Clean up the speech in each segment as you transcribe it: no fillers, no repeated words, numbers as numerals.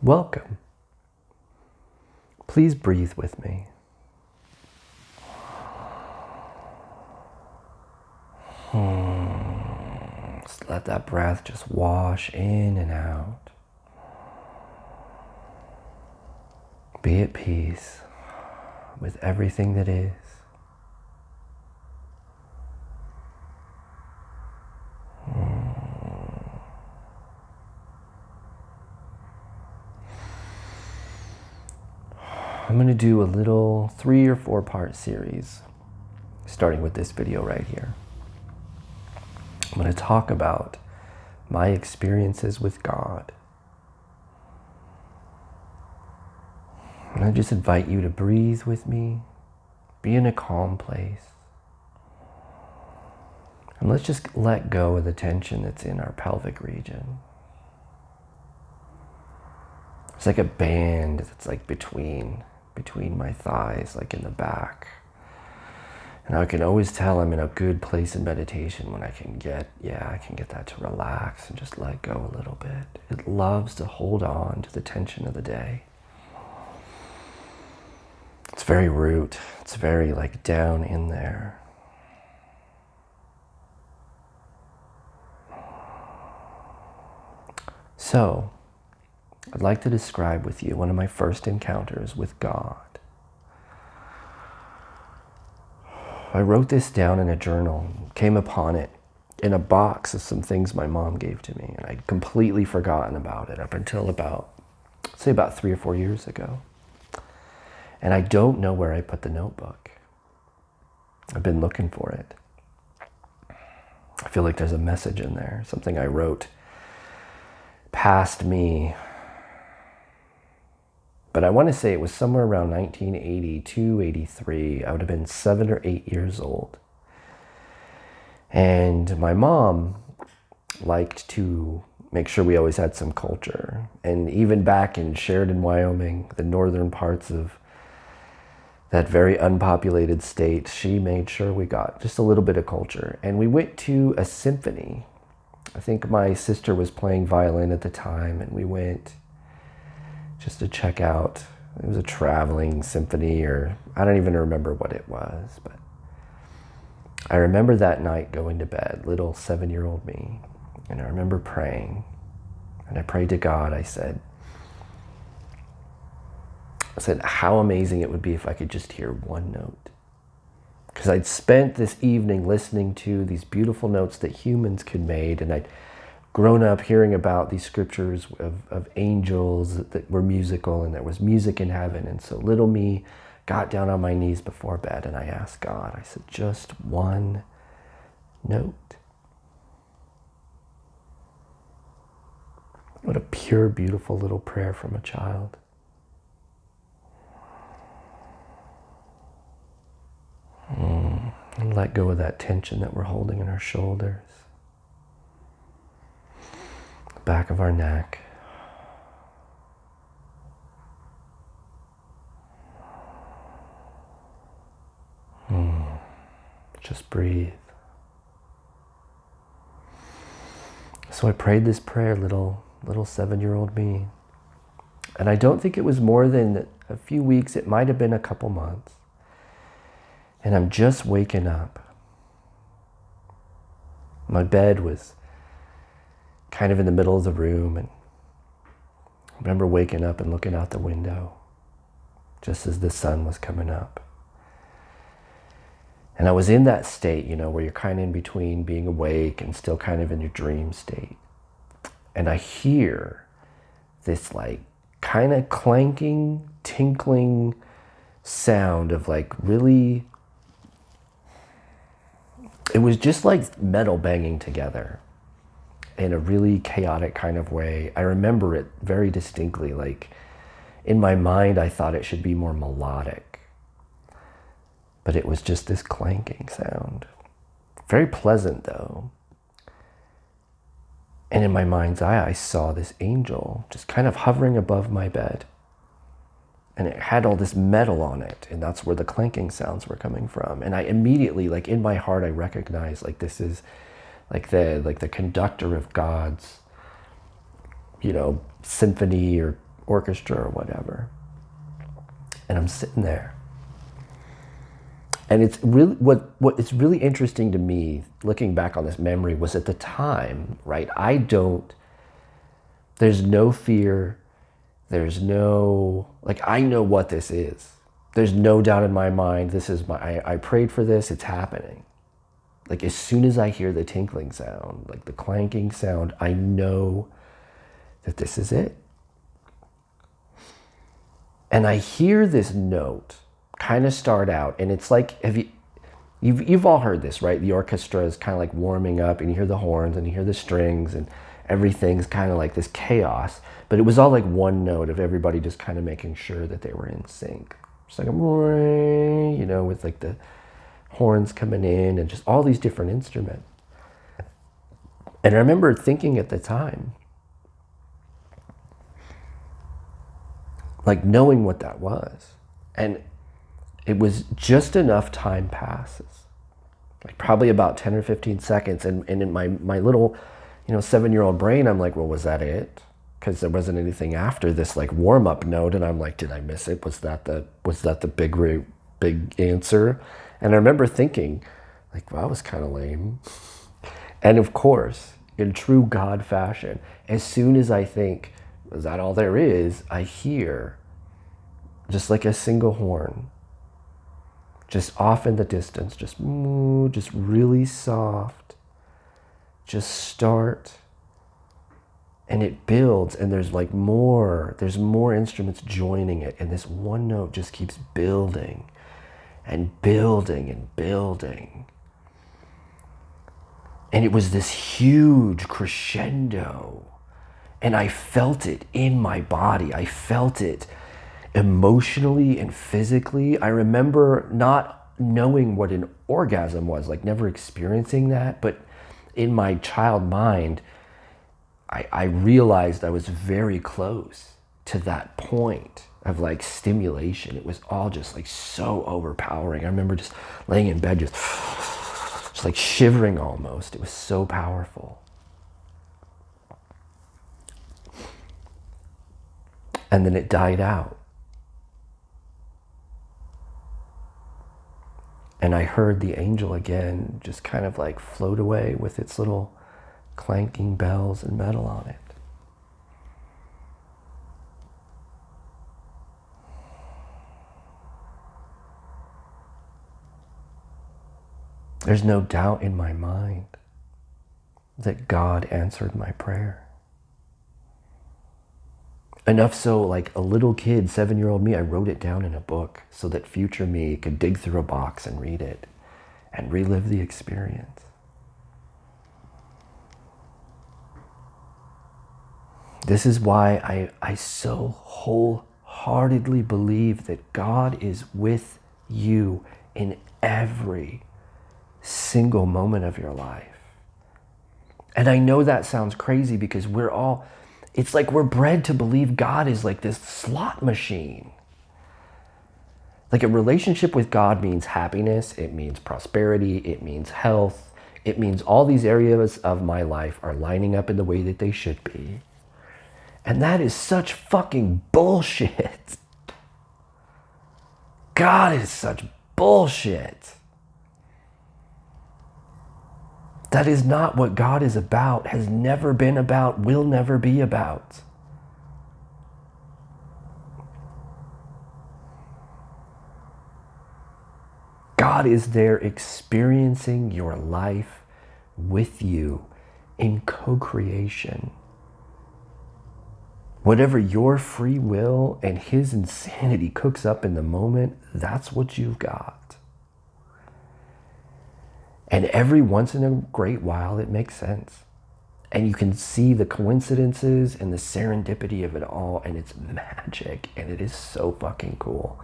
Welcome. Please breathe with me. Just let that breath just wash in and out. Be at peace with everything that is. I'm going to do a little 3 or 4 part series, starting with this video right here. I'm going to talk about my experiences with God. And I just invite you to breathe with me, be in a calm place. And let's just let go of the tension that's in our pelvic region. It's like a band that's like between my thighs, like in the back. And I can always tell I'm in a good place in meditation when I can get that to relax and just let go a little bit. It loves to hold on to the tension of the day. It's very root. It's very like down in there. So, I'd like to describe with you one of my first encounters with God. I wrote this down in a journal, came upon it in a box of some things my mom gave to me, and I'd completely forgotten about it up until about 3 or 4 years ago. And I don't know where I put the notebook. I've been looking for it. I feel like there's a message in there, something I wrote past me. But I want to say it was somewhere around 1982, 83. I would have been 7 or 8 years old. And my mom liked to make sure we always had some culture. And even back in Sheridan, Wyoming, the northern parts of that very unpopulated state, she made sure we got just a little bit of culture. And we went to a symphony. I think my sister was playing violin at the time, and we went just to check out. It was a traveling symphony, or I don't even remember what it was, but I remember that night going to bed, little 7-year-old me, and I remember praying, and I prayed to God. I said, how amazing it would be if I could just hear one note. Because I'd spent this evening listening to these beautiful notes that humans could make, and I'd grown up hearing about these scriptures of angels that were musical, and there was music in heaven. And so little me got down on my knees before bed, and I asked God, I said, just one note. What a pure, beautiful little prayer from a child. And let go of that tension that we're holding in our shoulders, the back of our neck. Just breathe. So I prayed this prayer, little 7-year-old me. And I don't think it was more than a few weeks. It might have been a couple months. And I'm just waking up. My bed was kind of in the middle of the room, and I remember waking up and looking out the window just as the sun was coming up. And I was in that state, where you're kind of in between being awake and still kind of in your dream state. And I hear this like kind of clanking, tinkling sound of like really, it was just like metal banging together in a really chaotic kind of way. I remember it very distinctly. Like in my mind, I thought it should be more melodic, but it was just this clanking sound. Very pleasant though. And in my mind's eye, I saw this angel just kind of hovering above my bed. And it had all this metal on it, and that's where the clanking sounds were coming from. And I immediately, like in my heart, I recognized like this is like the conductor of God's, symphony or orchestra or whatever. And I'm sitting there. And it's really what it's really interesting to me looking back on this memory was at the time, right? There's no fear. There's no, I know what this is. There's no doubt in my mind. I prayed for this. It's happening. As soon as I hear the tinkling sound, the clanking sound, I know that this is it. And I hear this note kind of start out, and it's like, you've all heard this, right? The orchestra is kind of warming up, and you hear the horns, and you hear the strings, and everything's kind of this chaos. But it was all one note of everybody just kind of making sure that they were in sync. Just with the horns coming in and just all these different instruments. And I remember thinking at the time, knowing what that was. And it was just enough time passes, probably about 10 or 15 seconds. And in my little, 7-year-old brain, I'm well, was that it? Because there wasn't anything after this warm-up note. And I'm did I miss it? Was that the big answer? And I remember thinking, well, that was kind of lame. And of course, in true God fashion, as soon as I think, is that all there is? I hear just a single horn, just off in the distance, just really soft, just start. And it builds, and there's more instruments joining it. And this one note just keeps building and building and building. And it was this huge crescendo. And I felt it in my body. I felt it emotionally and physically. I remember not knowing what an orgasm was, never experiencing that. But in my child mind, I realized I was very close to that point of stimulation. It was all just so overpowering. I remember just laying in bed, just shivering almost. It was so powerful. And then it died out. And I heard the angel again just kind of float away with its little clanking bells and metal on it. There's no doubt in my mind that God answered my prayer. Enough so, a little kid, 7-year-old me, I wrote it down in a book so that future me could dig through a box and read it and relive the experience. This is why I so wholeheartedly believe that God is with you in every single moment of your life. And I know that sounds crazy because it's we're bred to believe God is this slot machine. A relationship with God means happiness, it means prosperity, it means health, it means all these areas of my life are lining up in the way that they should be. And that is such fucking bullshit. God is such bullshit. That is not what God is about, has never been about, will never be about. God is there experiencing your life with you in co-creation. Whatever your free will and his insanity cooks up in the moment, that's what you've got. And every once in a great while, it makes sense. And you can see the coincidences and the serendipity of it all, and it's magic, and it is so fucking cool.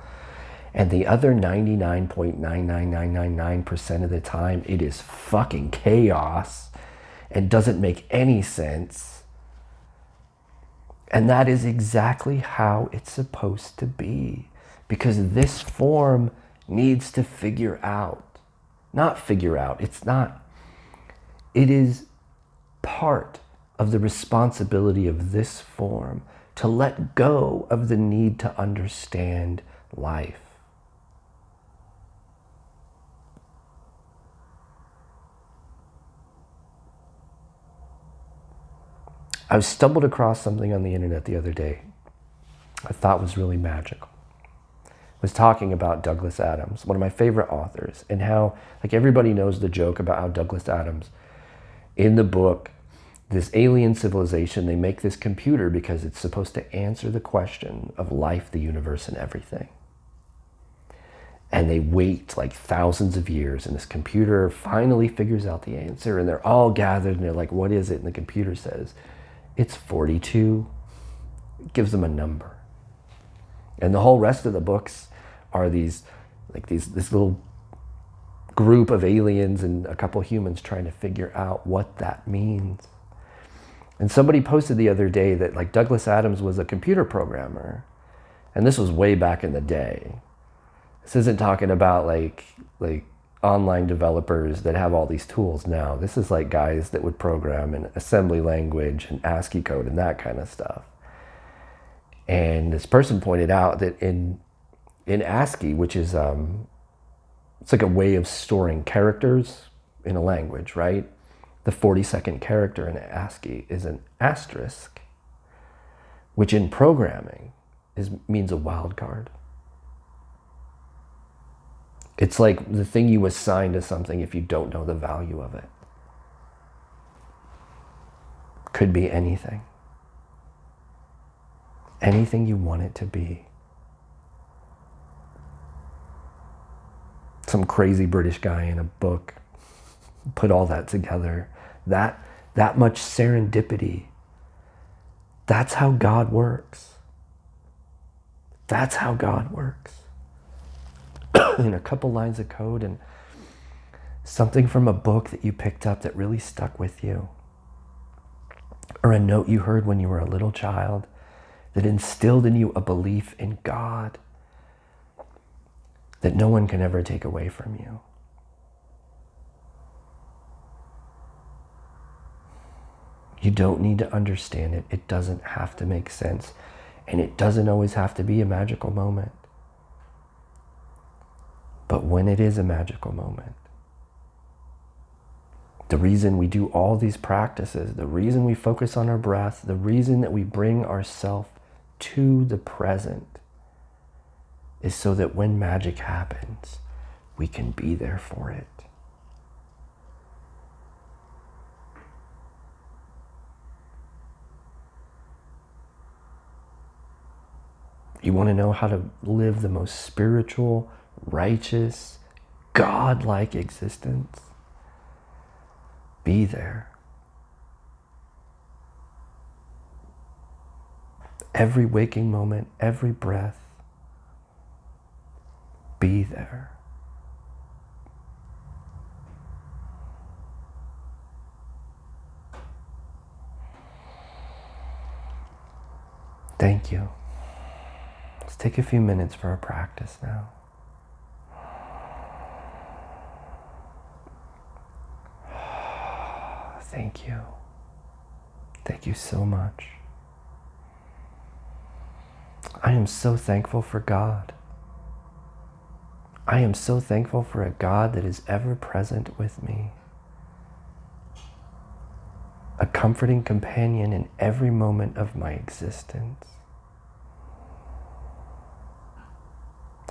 And the other 99.99999% of the time, it is fucking chaos and doesn't make any sense. And that is exactly how it's supposed to be. Because this form needs to figure out. Not figure out, it is part of the responsibility of this form to let go of the need to understand life. I stumbled across something on the internet the other day I thought was really magical. I was talking about Douglas Adams, one of my favorite authors, and how, like, everybody knows the joke about how Douglas Adams, in the book, this alien civilization, they make this computer because it's supposed to answer the question of life, the universe, and everything. And they wait like thousands of years, and this computer finally figures out the answer, and they're all gathered, and they're like, what is it? And the computer says, it's 42. It gives them a number. And the whole rest of the books are this little group of aliens and a couple humans trying to figure out what that means. And somebody posted the other day that, like, Douglas Adams was a computer programmer. And this was way back in the day. This isn't talking about like online developers that have all these tools now. This is like guys that would program in assembly language and ASCII code and that kind of stuff. And this person pointed out that in ASCII, which is it's like a way of storing characters in a language, right? The 42nd character in ASCII is an asterisk, which in programming means a wild card. It's like the thing you assign to something if you don't know the value of it. Could be anything. Anything you want it to be. Some crazy British guy in a book put all that together. That much serendipity. That's how God works. That's how God works. In a couple lines of code and something from a book that you picked up that really stuck with you. Or a note you heard when you were a little child that instilled in you a belief in God that no one can ever take away from you. You don't need to understand it. It doesn't have to make sense. And it doesn't always have to be a magical moment. But when it is a magical moment, the reason we do all these practices, the reason we focus on our breath, the reason that we bring ourselves to the present is so that when magic happens, we can be there for it. You want to know how to live the most spiritual, righteous, God-like existence? Be there. Every waking moment, every breath, be there. Thank you. Let's take a few minutes for a practice now. Thank you. Thank you so much. I am so thankful for God. I am so thankful for a God that is ever present with me. A comforting companion in every moment of my existence.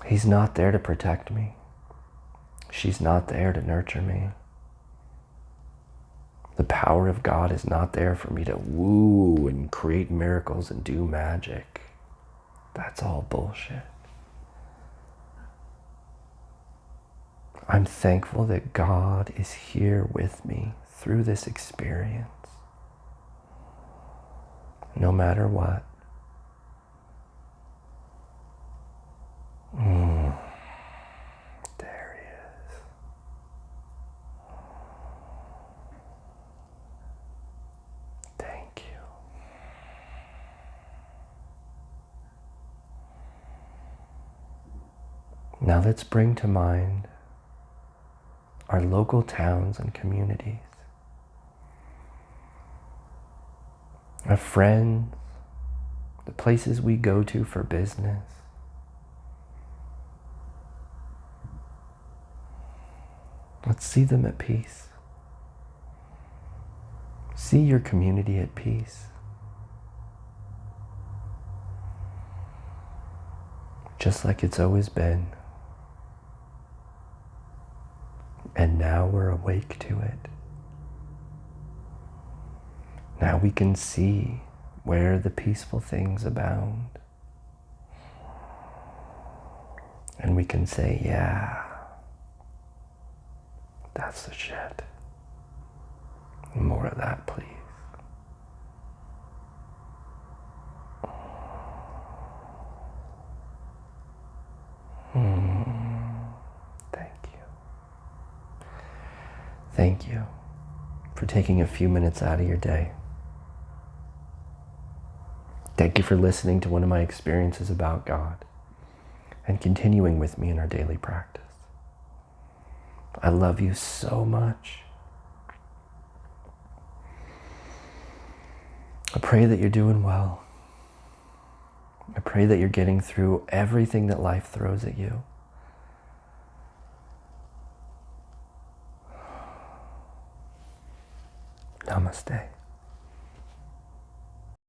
He's not there to protect me. She's not there to nurture me. The power of God is not there for me to woo and create miracles and do magic. That's all bullshit. I'm thankful that God is here with me through this experience. No matter what. There he is. Thank you. Now let's bring to mind our local towns and communities. Our friends, the places we go to for business. Let's see them at peace. See your community at peace. Just like it's always been. And now we're awake to it. Now we can see where the peaceful things abound. And we can say, yeah, that's the shit. More of that, please. Thank you. Thank you for taking a few minutes out of your day. Thank you for listening to one of my experiences about God and continuing with me in our daily practice. I love you so much. I pray that you're doing well. I pray that you're getting through everything that life throws at you. Namaste.